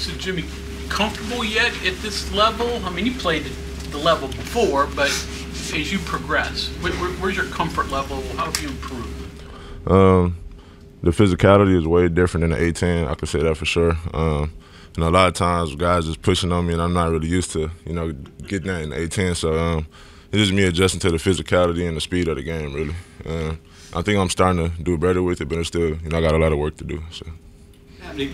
So, Jimmy, comfortable yet at this level? I mean, you played at the level before, but as you progress, where's your comfort level? How have you improved? The physicality is way different than the 18. I can say that for sure. A lot of times guys just pushing on me, and I'm not really used to, getting that in the 18. So it's just me adjusting to the physicality and the speed of the game, really. I think I'm starting to do better with it, but it's still, I got a lot of work to do. So. You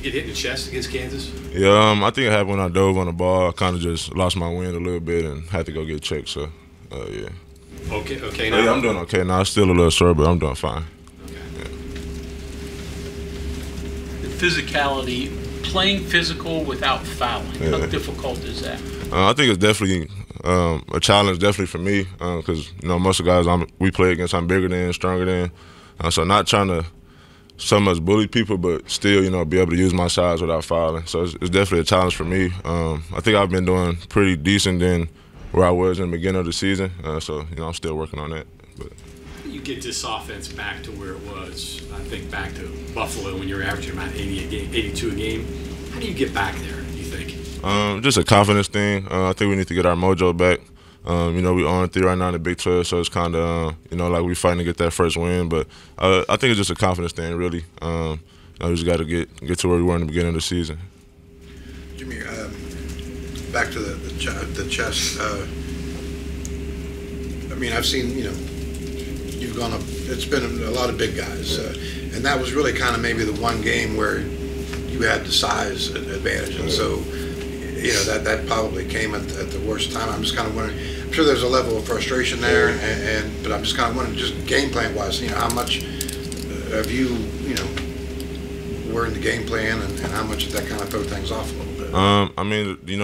get hit in the chest against Kansas? Yeah, I think it happened when I dove on the ball. I kind of just lost my wind a little bit and had to go get checked. So, yeah. Okay now? Yeah, I'm doing okay now. I'm still a little sore, but I'm doing fine. Okay. Yeah. The physicality, playing physical without fouling, how difficult is that? I think it's definitely a challenge, definitely for me, because most of the guys we play against, I'm bigger than, stronger than, so not trying to so much bully people, but still, be able to use my size without fouling. So it's definitely a challenge for me. I think I've been doing pretty decent than where I was in the beginning of the season, so I'm still working on that. But. You get this offense back to where it was, I think back to Buffalo when you were averaging about 82 a game. How do you get back there, do you think? Just a confidence thing. I think we need to get our mojo back. We on 3 right now in the Big 12, so it's kind of, like we fighting to get that first win. But I think it's just a confidence thing, really. We just got to get to where we were in the beginning of the season. Jimmy, back to the chest. I've seen, you've gone up. It's been a lot of big guys, and that was really kind of maybe the one game where you had the size advantage, and so. That probably came at the worst time. I'm just kind of wondering. I'm sure there's a level of frustration there, but I'm just kind of wondering, just game plan wise, how much of you, were in the game plan, and how much did that kind of throw things off a little bit?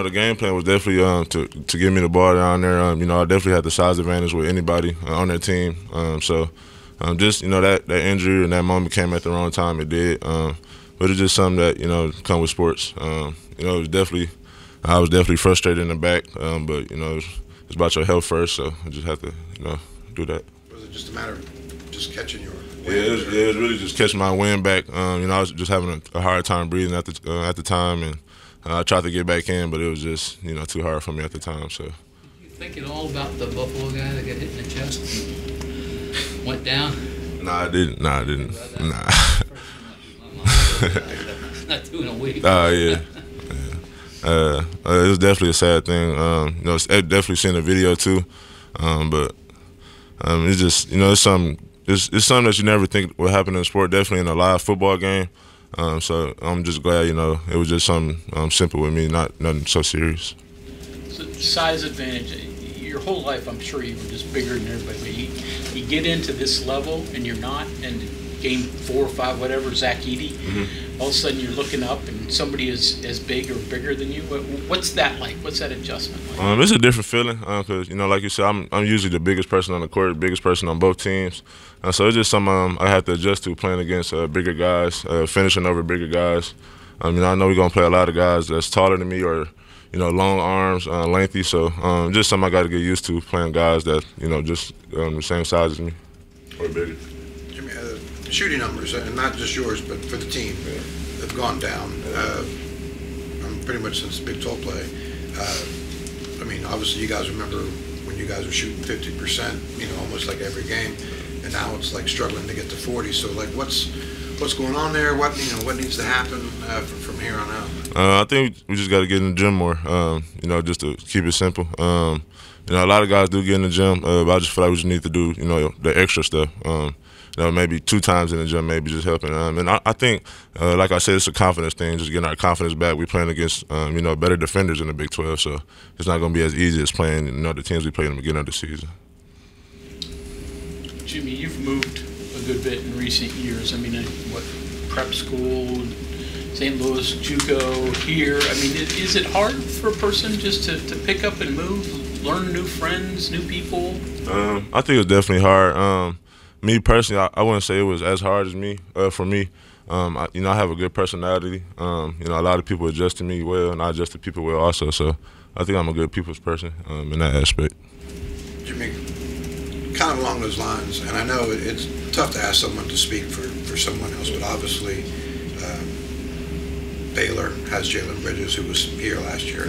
The game plan was definitely to give me the ball down there. I definitely had the size advantage with anybody on that team. Just that injury and that moment came at the wrong time. It did, but it's just something that come with sports. It was definitely. I was definitely frustrated in the back, but it's about your health first, so I just have to do that. Was it just a matter of just catching your wind? Yeah, it was really just catching my wind back. I was just having a hard time breathing at the time, and I tried to get back in, but it was just too hard for me at the time. So. Did you think at all about the Buffalo guy that got hit in the chest and went down? Nah, I didn't. Nah. Not 2 in a week. Yeah. It was definitely a sad thing. Definitely seen the video too, but it's just it's something that you never think would happen in sport. Definitely in a live football game. So I'm just glad it was just something simple with me, nothing so serious. So size advantage. Your whole life, I'm sure you were just bigger than everybody. But you get into this level and you're not, and game 4 or 5, whatever, Zach Edey, all of a sudden you're looking up and somebody is as big or bigger than you. What's that like? What's that adjustment like? It's a different feeling because, like you said, I'm usually the biggest person on the court, the biggest person on both teams. So it's just something I have to adjust to playing against bigger guys, finishing over bigger guys. I know we're going to play a lot of guys that's taller than me or, long arms, lengthy. So just something I got to get used to, playing guys that, just the same size as me or bigger. Jimmy, shooting numbers, and not just yours, but for the team, have gone down pretty much since Big 12 play. Obviously you guys remember when you guys were shooting 50%, almost like every game, and now it's like struggling to get to 40. So like, what's going on there? What needs to happen from here on out? I think we just got to get in the gym more. Just to keep it simple. A lot of guys do get in the gym, but I just feel like we just need to do the extra stuff. Maybe 2 times in the gym, maybe just helping. And I think, like I said, it's a confidence thing, just getting our confidence back. We're playing against, better defenders in the Big 12, so it's not going to be as easy as playing, the teams we played in the beginning of the season. Jimmy, you've moved a good bit in recent years. Prep school, St. Louis, JUCO, here. Is it hard for a person just to pick up and move, learn new friends, new people? I think it's definitely hard. Me personally, I wouldn't say it was as hard as for me. I have a good personality. A lot of people adjust to me well, and I adjust to people well also. So I think I'm a good people's person in that aspect. Jimmy, kind of along those lines, and I know it's tough to ask someone to speak for someone else, but obviously Baylor has Jalen Bridges, who was here last year.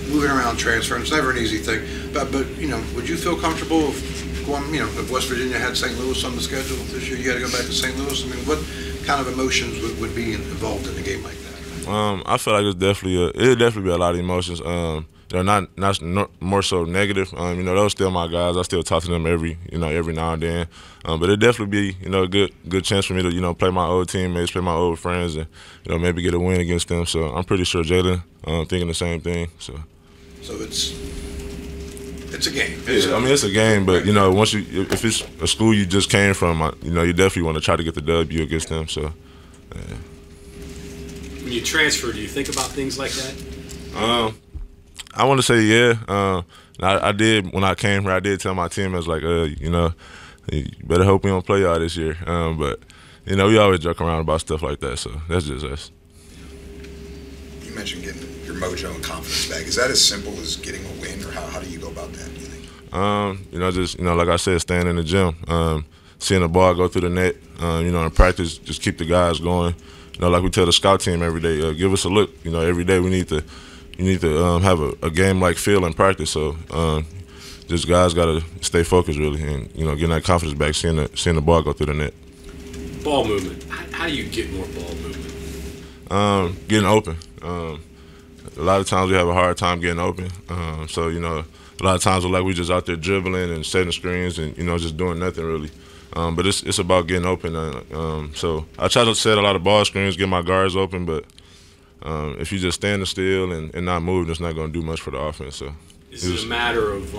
Moving around, transferring, it's never an easy thing. But would you feel comfortable if going, if West Virginia had St. Louis on the schedule this year, you had to go back to St. Louis? I mean, what kind of emotions would be involved in a game like that? I feel like it'd definitely be a lot of emotions. Not more so negative. Those still my guys. I still talk to them every now and then. But it'd definitely be a good chance for me to play my old teammates, play my old friends, and maybe get a win against them. So I'm pretty sure Jalen thinking the same thing. So it's a game. It's a game, but if it's a school you just came from, you definitely want to try to get the W against them. So. When you transfer, do you think about things like that? I want to say yeah. I did when I came here. I did tell my teammates you better hope we don't play y'all this year. But we always joke around about stuff like that. So that's just us. You mentioned getting your mojo and confidence back. Is that as simple as getting a win, or how do you go about that, do you think? Just like I said, staying in the gym, seeing the ball go through the net. In practice, just keep the guys going. Like we tell the scout team every day, give us a look. Every day we need to have a game-like feel in practice. So just guys got to stay focused really, and getting that confidence back, seeing the ball go through the net. Ball movement. How do you get more ball movement? Getting open. A lot of times we have a hard time getting open. So a lot of times we just out there dribbling and setting screens and just doing nothing really. But it's about getting open. So I try to set a lot of ball screens, get my guards open, but if you just standing still and not moving, it's not going to do much for the offense. So is it a matter of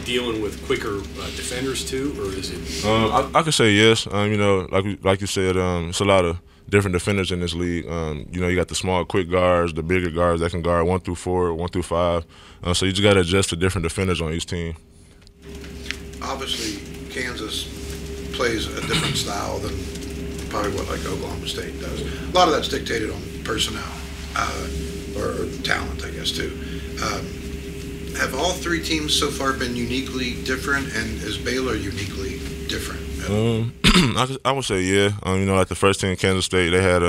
dealing with quicker defenders too, or is it? I could say yes. Like you said, it's a lot of different defenders in this league. You got the small, quick guards, the bigger guards that can guard 1 through 4, 1 through 5. So you just got to adjust to different defenders on each team. Obviously, Kansas plays a different style than probably what Oklahoma State does. A lot of that's dictated on personnel or talent, I guess, too. Have all three teams so far been uniquely different, and is Baylor uniquely different? I would say yeah. Like the first team, Kansas State, they had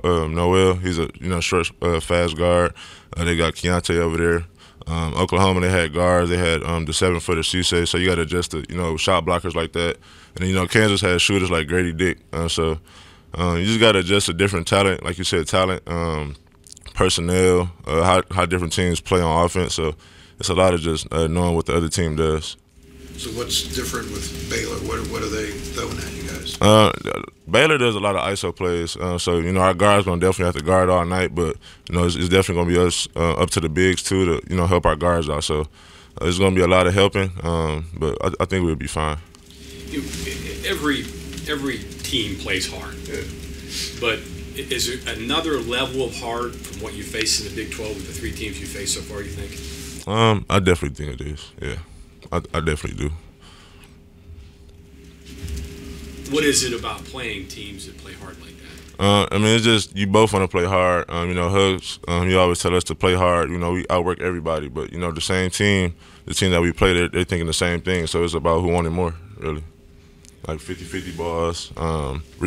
Noel. He's a short, fast guard. They got Keontae over there. Oklahoma, they had guards. They had the 7-footer Cisse. So you got to adjust to shot blockers like that. And then Kansas had shooters like Grady Dick. So you just got to adjust to different talent, like you said, personnel, how different teams play on offense. So it's a lot of just knowing what the other team does. So what's different with Baylor? What are they throwing at you guys? Baylor does a lot of ISO plays. So our guards going to definitely have to guard all night, but it's definitely going to be us up to the bigs too to help our guards out. So it's going to be a lot of helping, but I think we'll be fine. Every team plays hard, but is there another level of hard from what you face in the Big 12 with the three teams you face so far, you think? I definitely think it is, yeah. I definitely do. What is it about playing teams that play hard like that? It's just you both want to play hard. Hugs, he always tell us to play hard. We outwork everybody, but, the same team, the team that we play, they're thinking the same thing. So it's about who wanted more, really. Like 50-50 balls,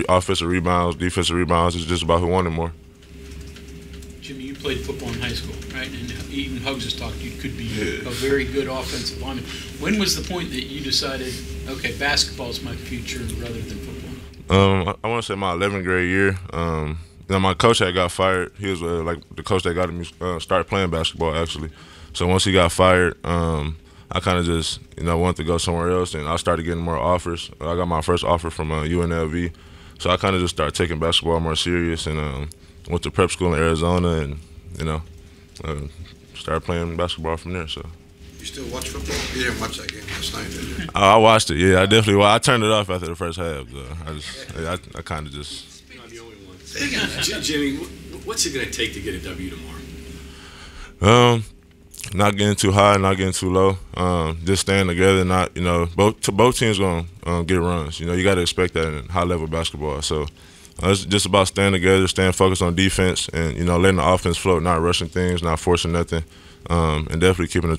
offensive rebounds, defensive rebounds. It's just about who wanted more. Jimmy, you played football in high school, right? And even Hugs has talked, you could be a very good offensive lineman. When was the point that you decided, okay, basketball is my future rather than football? I want to say my 11th grade year. My coach had got fired. He was the coach that got me start playing basketball, actually. So once he got fired, I kind of just, wanted to go somewhere else, and I started getting more offers. I got my first offer from UNLV. So I kind of just started taking basketball more serious and went to prep school in Arizona and, started playing basketball from there. So. You still watch football? You didn't watch that game last night, did you? I watched it, yeah. I definitely watched. I turned it off after the first half. I kind of just. You're not the only one. Jimmy, what's it going to take to get a W tomorrow? Not getting too high, not getting too low. Just staying together. Not, both teams gonna get runs. You got to expect that in high level basketball. So it's just about staying together, staying focused on defense, and letting the offense float, not rushing things, not forcing nothing, and definitely keeping the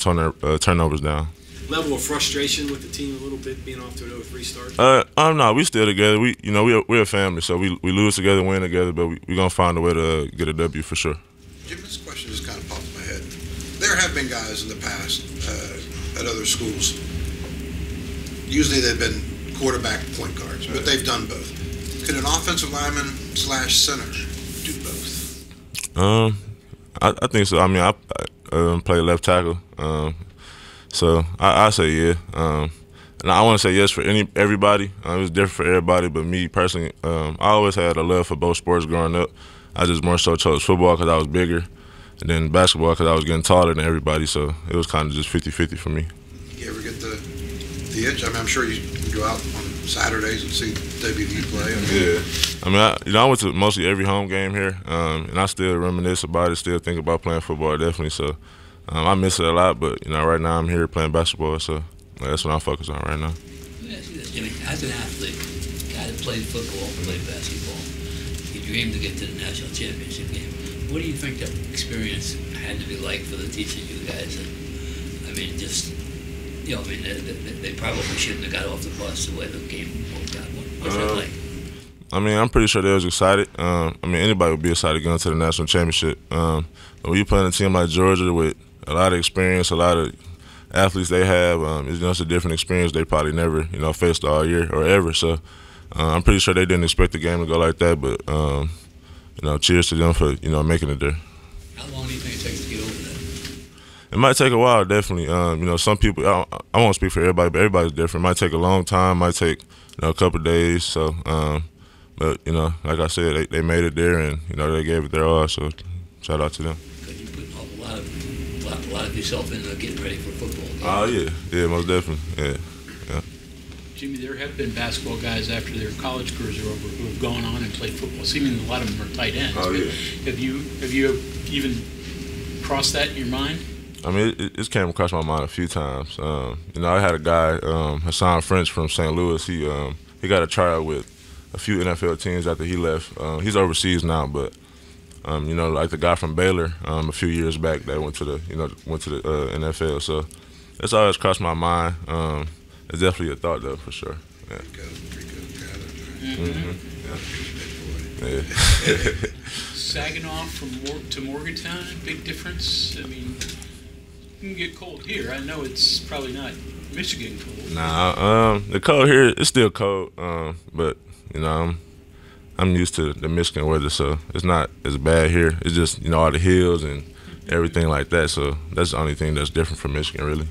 turnovers down. level of frustration with the team a little bit being off to an 0-3 start? No, we still together. We're a family, so we lose together, win together, but we gonna find a way to get a W for sure. Jim, this question just kind of popped in my head. There have been guys in the past at other schools. Usually they've been quarterback, point guards, but they've done both. Could an offensive lineman / center do both? I think so. I mean, I play left tackle, so I say yeah. And I want to say yes for everybody. It was different for everybody, but me personally, I always had a love for both sports growing up. I just more so chose football because I was bigger, and then basketball because I was getting taller than everybody. So it was kind of just 50-50 for me. You ever get the itch? I mean, I'm sure you go out on Saturdays and see WVU play. I went to mostly every home game here, and I still reminisce about it, still think about playing football, definitely. So I miss it a lot, but right now I'm here playing basketball, so that's what I'm focused on right now. Let me ask you this, Jimmy. As an athlete, guy that played football, played basketball, you dreamed to get to the national championship game. What do you think that experience had to be like for the teaching you guys? I mean, just, they probably shouldn't have got off the bus the way the game worked out. What's that like? I mean, I'm pretty sure they was excited. Anybody would be excited going to the national championship. When you playing a team like Georgia with a lot of experience, a lot of athletes they have, it's just a different experience they probably never, faced all year or ever. So I'm pretty sure they didn't expect the game to go like that. But cheers to them for making it there. How long do you think it takes to get over that? It might take a while, definitely. Some people, I won't speak for everybody, but everybody's different. It might take a long time, might take a couple of days. So, but like I said, they made it there, and they gave it their all. So, shout out to them. Because you put a lot of yourself into getting ready for football. Oh yeah, most definitely, yeah. Jimmy, there have been basketball guys after their college careers are over who have gone on and played football. Seemingly a lot of them are tight ends. Oh yeah. Have you even crossed that in your mind? I mean, it came across my mind a few times. I had a guy, Hassan French from St. Louis. He got a tryout with a few NFL teams after he left. He's overseas now, but like the guy from Baylor a few years back that went to the NFL. So it's always crossed my mind. It's definitely a thought though, for sure. Yeah. Yeah. Saginaw to Morgantown, big difference. I mean, it can get cold here. I know it's probably not Michigan cold. Nah, the cold here it's still cold, but I'm used to the Michigan weather, so it's not as bad here. It's just all the hills and everything like that. So that's the only thing that's different from Michigan, really.